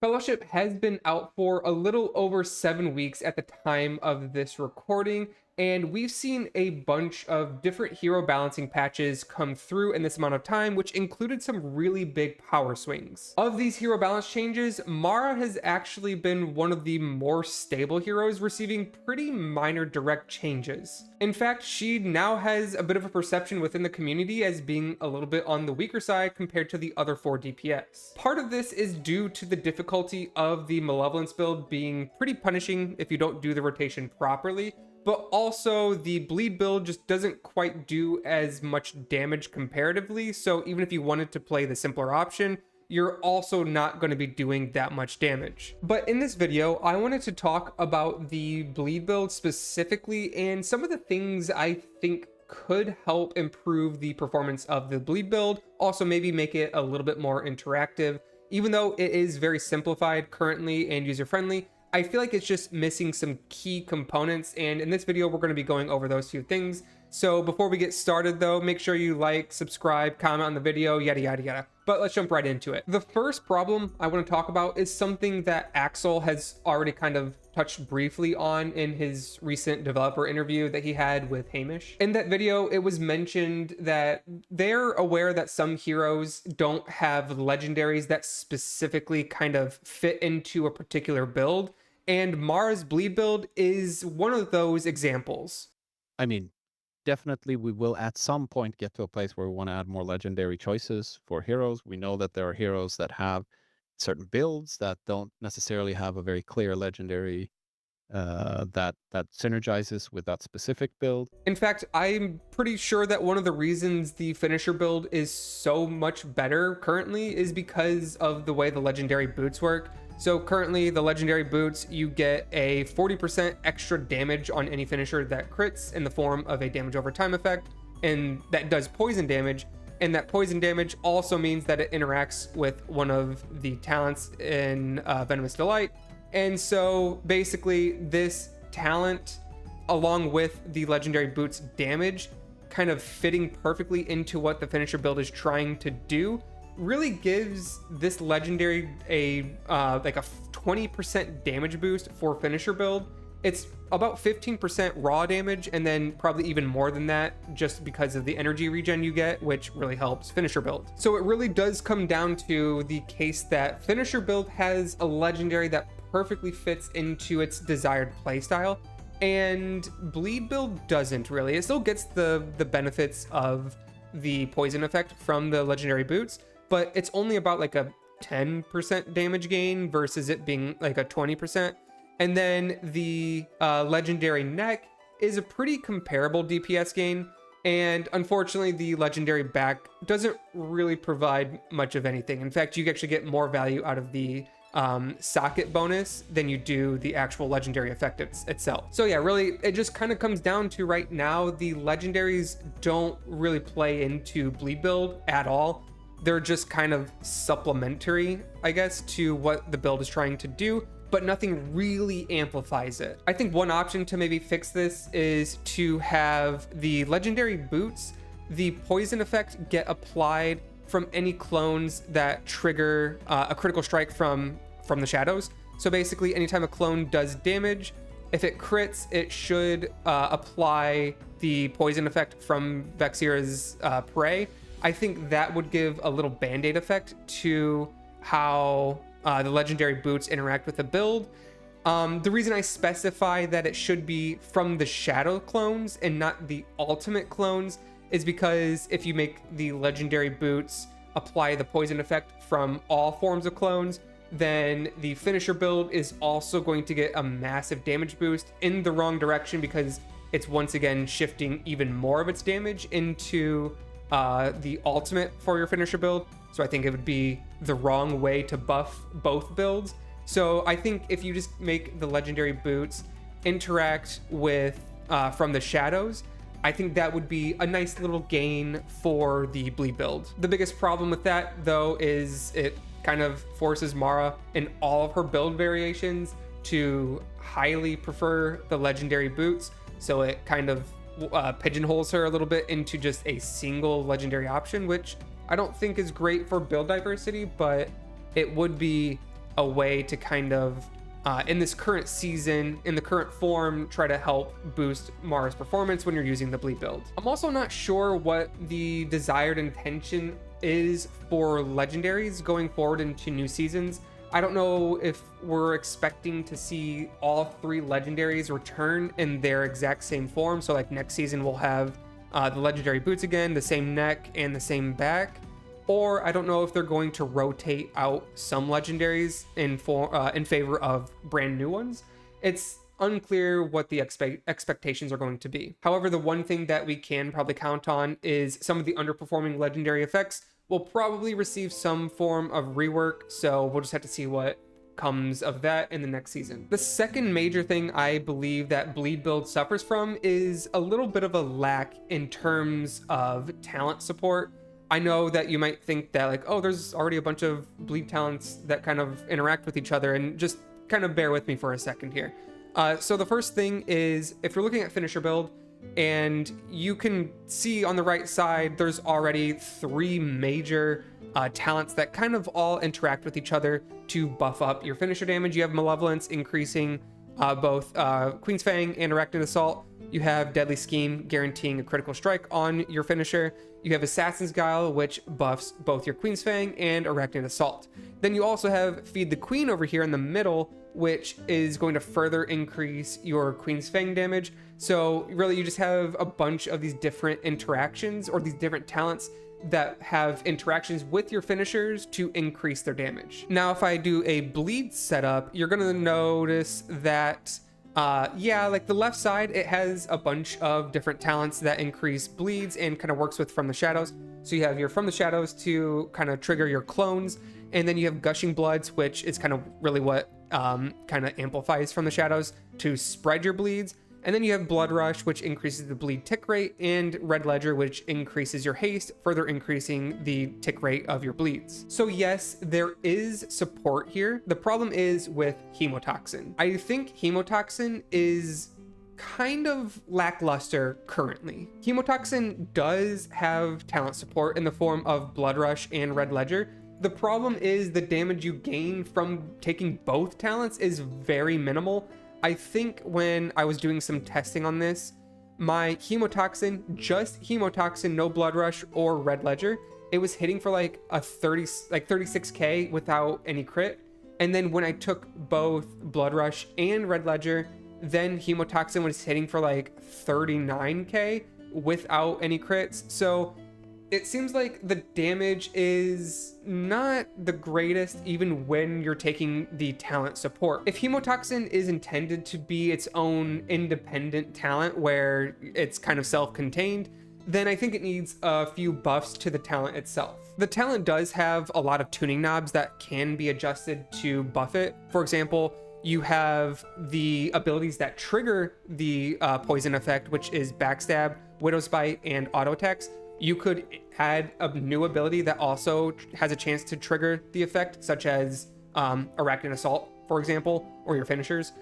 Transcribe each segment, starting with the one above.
Fellowship has been out for a little over 7 weeks at the time of this recording, and we've seen a bunch of different hero balancing patches come through in this amount of time, which included some really big power swings. Of these hero balance changes, Mara has actually been one of the more stable heroes, receiving pretty minor direct changes. In fact, she now has a bit of a perception within the community as being a little bit on the weaker side compared to the other 4 DPS. Part of this is due to the difficulty of the Malevolence build being pretty punishing if you don't do the rotation properly, but also the bleed build just doesn't quite do as much damage comparatively, so even if you wanted to play the simpler option, you're also not going to be doing that much damage. But in this video, I wanted to talk about the bleed build specifically and some of the things I think could help improve the performance of the bleed build, also maybe make it a little bit more interactive. Even though it is very simplified currently and user-friendly, I feel like it's just missing some key components, and in this video we're going to be going over those few things. So before we get started though, make sure you like, subscribe, comment on the video, yada yada yada. But let's jump right into it. The first problem I want to talk about is something that Axel has already kind of touched briefly on in his recent developer interview that he had with Hamish. In that video, it was mentioned that they're aware that some heroes don't have legendaries that specifically kind of fit into a particular build, and Mara's bleed build is one of those examples. I mean, definitely we will at some point get to a place where we want to add more legendary choices for heroes. We know that there are heroes that have certain builds that don't necessarily have a very clear legendary that synergizes with that specific build. In fact, I'm pretty sure that one of the reasons the finisher build is so much better currently is because of the way the legendary boots work. So currently the legendary boots, you get a 40% extra damage on any finisher that crits in the form of a damage over time effect, and that does poison damage. And that poison damage also means that it interacts with one of the talents in Venomous Delight. And so basically this talent, along with the legendary boots damage, kind of fitting perfectly into what the finisher build is trying to do, really gives this legendary a like a 20% damage boost for finisher build. It's about 15% raw damage, and then probably even more than that just because of the energy regen you get, which really helps finisher build. So it really does come down to the case that finisher build has a legendary that perfectly fits into its desired playstyle, and bleed build doesn't really. It still gets the benefits of the poison effect from the legendary boots, but it's only about like a 10% damage gain versus it being like a 20%. And then the legendary neck is a pretty comparable DPS gain, and unfortunately the legendary back doesn't really provide much of anything. In fact, you actually get more value out of the socket bonus than you do the actual legendary effect itself. So yeah, really it just kind of comes down to right now the legendaries don't really play into bleed build at all. They're just kind of supplementary, I guess, to what the build is trying to do, but nothing really amplifies it. I think one option to maybe fix this is to have the legendary boots, the poison effect, get applied from any clones that trigger a critical strike from the shadows. So basically anytime a clone does damage, if it crits, it should apply the poison effect from Vexira's prey. I think that would give a little band-aid effect to how the legendary boots interact with the build. The reason I specify that it should be from the shadow clones and not the ultimate clones is because if you make the legendary boots apply the poison effect from all forms of clones, then the finisher build is also going to get a massive damage boost in the wrong direction, because it's once again shifting even more of its damage into the ultimate for your finisher build. So I think it would be the wrong way to buff both builds. So I think if you just make the legendary boots interact with from the shadows, I think that would be a nice little gain for the bleed build. The biggest problem with that though is it kind of forces Mara in all of her build variations to highly prefer the legendary boots. So it kind of pigeonholes her a little bit into just a single legendary option, which I don't think is great for build diversity, but it would be a way to kind of, in this current season, in the current form, try to help boost Mara's performance when you're using the bleed build. I'm also not sure what the desired intention is for legendaries going forward into new seasons. I don't know if we're expecting to see all 3 legendaries return in their exact same form. So like next season we'll have the legendary boots again, the same neck and the same back. Or I don't know if they're going to rotate out some legendaries in favor of brand new ones. It's unclear what the expectations are going to be. However, the one thing that we can probably count on is some of the underperforming legendary effects will probably receive some form of rework, so we'll just have to see what comes of that in the next season. The second major thing I believe that bleed build suffers from is a little bit of a lack in terms of talent support. I know that you might think that like, oh, there's already a bunch of bleed talents that kind of interact with each other, and just kind of bear with me for a second here. So the first thing is, if you're looking at finisher build, and you can see on the right side, there's already 3 major talents that kind of all interact with each other to buff up your finisher damage. You have Malevolence, increasing both Queen's Fang and Arachnid Assault. You have Deadly Scheme, guaranteeing a critical strike on your finisher. You have Assassin's Guile, which buffs both your Queen's Fang and Arachnid Assault. Then you also have Feed the Queen over here in the middle, which is going to further increase your Queen's Fang damage. So really you just have a bunch of these different interactions, or these different talents that have interactions with your finishers to increase their damage. Now, if I do a bleed setup, you're gonna notice that yeah, like the left side, it has a bunch of different talents that increase bleeds and kind of works with From the Shadows. So you have your From the Shadows to kind of trigger your clones, and then you have Gushing Bloods, which is kind of really what kind of amplifies From the Shadows to spread your bleeds. And then you have Blood Rush, which increases the bleed tick rate, and Red Ledger, which increases your haste, further increasing the tick rate of your bleeds. So yes, there is support here. The problem is with Hemotoxin. I think Hemotoxin is kind of lackluster currently. Hemotoxin does have talent support in the form of Blood Rush and Red Ledger. The problem is the damage you gain from taking both talents is very minimal. I think when I was doing some testing on this, my Hemotoxin, just Hemotoxin, no Blood Rush or Red Ledger, it was hitting for like 36k without any crit. And then when I took both Blood Rush and Red Ledger, then Hemotoxin was hitting for like 39k without any crits. So it seems like the damage is not the greatest even when you're taking the talent support. If Hemotoxin is intended to be its own independent talent where it's kind of self-contained, then I think it needs a few buffs to the talent itself. The talent does have a lot of tuning knobs that can be adjusted to buff it. For example, you have the abilities that trigger the poison effect, which is Backstab, Widow's Bite, and Auto Attacks. You could add a new ability that also has a chance to trigger the effect, such as Arachnid Assault, for example, or your finishers.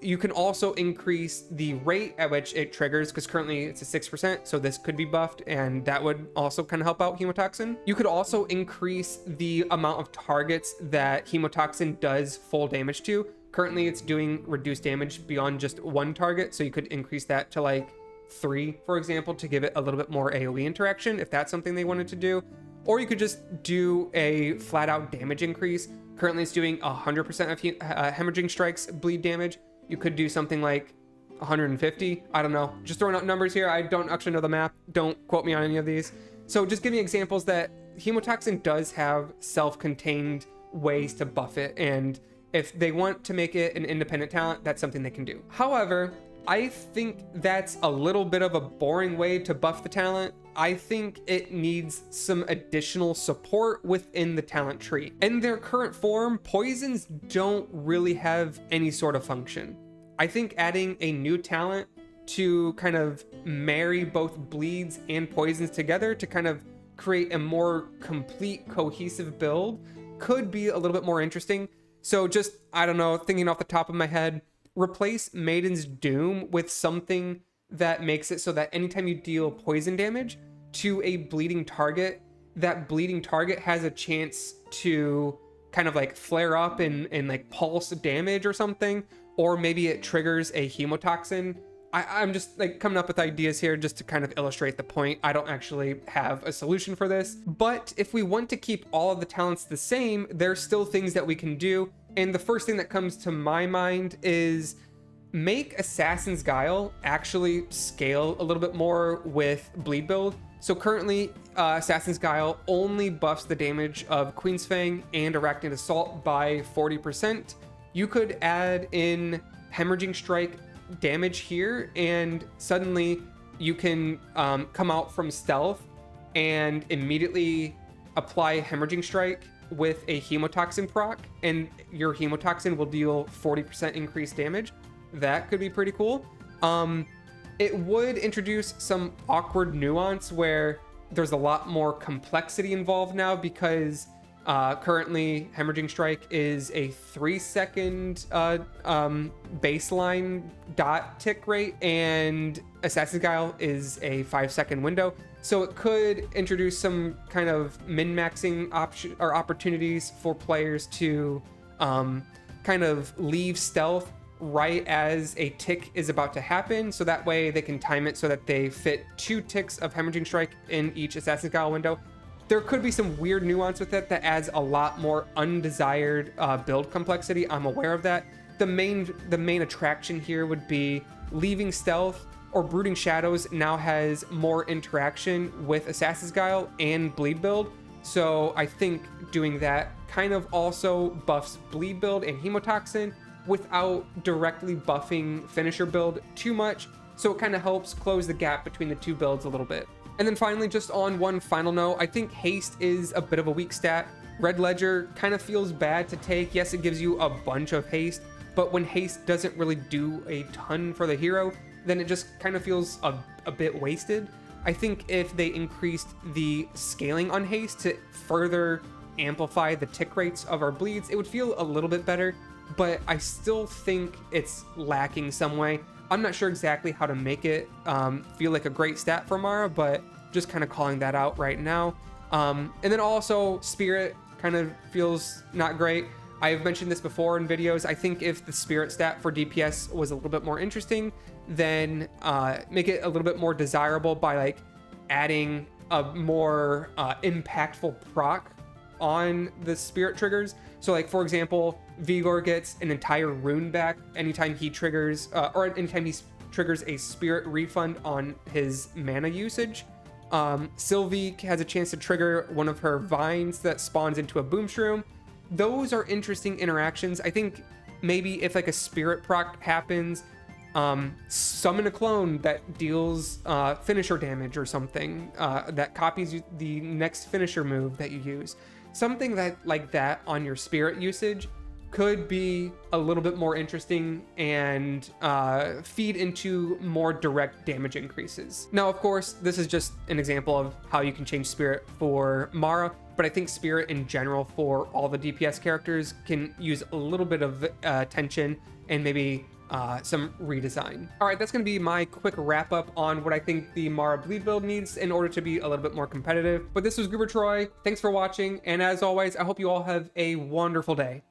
You can also increase the rate at which it triggers, because currently it's a 6%, so this could be buffed, and that would also kind of help out Hemotoxin. You could also increase the amount of targets that Hemotoxin does full damage to. Currently it's doing reduced damage beyond just 1 target, so you could increase that to like 3, for example, to give it a little bit more AoE interaction if that's something they wanted to do. Or you could just do a flat out damage increase. Currently it's doing 100% of hemorrhaging strikes bleed damage. You could do something like 150. I don't know, just throwing out numbers here. I don't actually know the map, don't quote me on any of these. So just giving examples that Hemotoxin does have self-contained ways to buff it, and if they want to make it an independent talent, that's something they can do. However, I think that's a little bit of a boring way to buff the talent. I think it needs some additional support within the talent tree. In their current form, poisons don't really have any sort of function. I think adding a new talent to kind of marry both bleeds and poisons together to kind of create a more complete, cohesive build could be a little bit more interesting. So just, I don't know, thinking off the top of my head, replace Maiden's Doom with something that makes it so that anytime you deal poison damage to a bleeding target, that bleeding target has a chance to kind of like flare up and like pulse damage or something, or maybe it triggers a hemotoxin. I'm just like coming up with ideas here just to kind of illustrate the point. I don't actually have a solution for this, but if we want to keep all of the talents the same, there's still things that we can do. And the first thing that comes to my mind is make Assassin's Guile actually scale a little bit more with bleed build. So currently, Assassin's Guile only buffs the damage of Queen's Fang and Arachnid Assault by 40%. You could add in Hemorrhaging Strike damage here, and suddenly you can come out from stealth and immediately apply Hemorrhaging Strike with a Hemotoxin proc, and your Hemotoxin will deal 40% increased damage. That could be pretty cool. It would introduce some awkward nuance where there's a lot more complexity involved now, because currently Hemorrhaging Strike is a 3-second baseline dot tick rate, and Assassin's Guile is a 5-second window. So it could introduce some kind of min-maxing option or opportunities for players to kind of leave stealth right as a tick is about to happen, so that way they can time it so that they fit 2 ticks of Hemorrhaging Strike in each Assassin's Guile window. There could be some weird nuance with it that adds a lot more undesired build complexity. I'm aware of that. The main attraction here would be leaving stealth, or Brooding Shadows now has more interaction with Assassin's Guile and bleed build. So I think doing that kind of also buffs bleed build and Hemotoxin without directly buffing finisher build too much. So it kind of helps close the gap between the two builds a little bit. And then finally, just on one final note, I think haste is a bit of a weak stat. Red Ledger kind of feels bad to take. Yes, it gives you a bunch of haste, but when haste doesn't really do a ton for the hero, then it just kind of feels a bit wasted. I think if they increased the scaling on haste to further amplify the tick rates of our bleeds, it would feel a little bit better, but I still think it's lacking some way. I'm not sure exactly how to make it feel like a great stat for Mara, but just kind of calling that out right now. And then also Spirit kind of feels not great. I've mentioned this before in videos. I think if the Spirit stat for DPS was a little bit more interesting, then make it a little bit more desirable by like adding a more impactful proc on the Spirit triggers. So like, for example, Vigor gets an entire rune back anytime he triggers, or anytime he triggers a Spirit refund on his mana usage. Sylvie has a chance to trigger one of her vines that spawns into a Boomshroom. Those are interesting interactions. I think maybe if like a Spirit proc happens, summon a clone that deals finisher damage or something that copies the next finisher move that you use. Something that like that on your Spirit usage could be a little bit more interesting and feed into more direct damage increases. Now, of course, this is just an example of how you can change Spirit for Mara, but I think Spirit in general for all the DPS characters can use a little bit of attention and maybe some redesign. All right, that's going to be my quick wrap up on what I think the Mara bleed build needs in order to be a little bit more competitive. But this was GooberTroy. Thanks for watching, and as always, I hope you all have a wonderful day.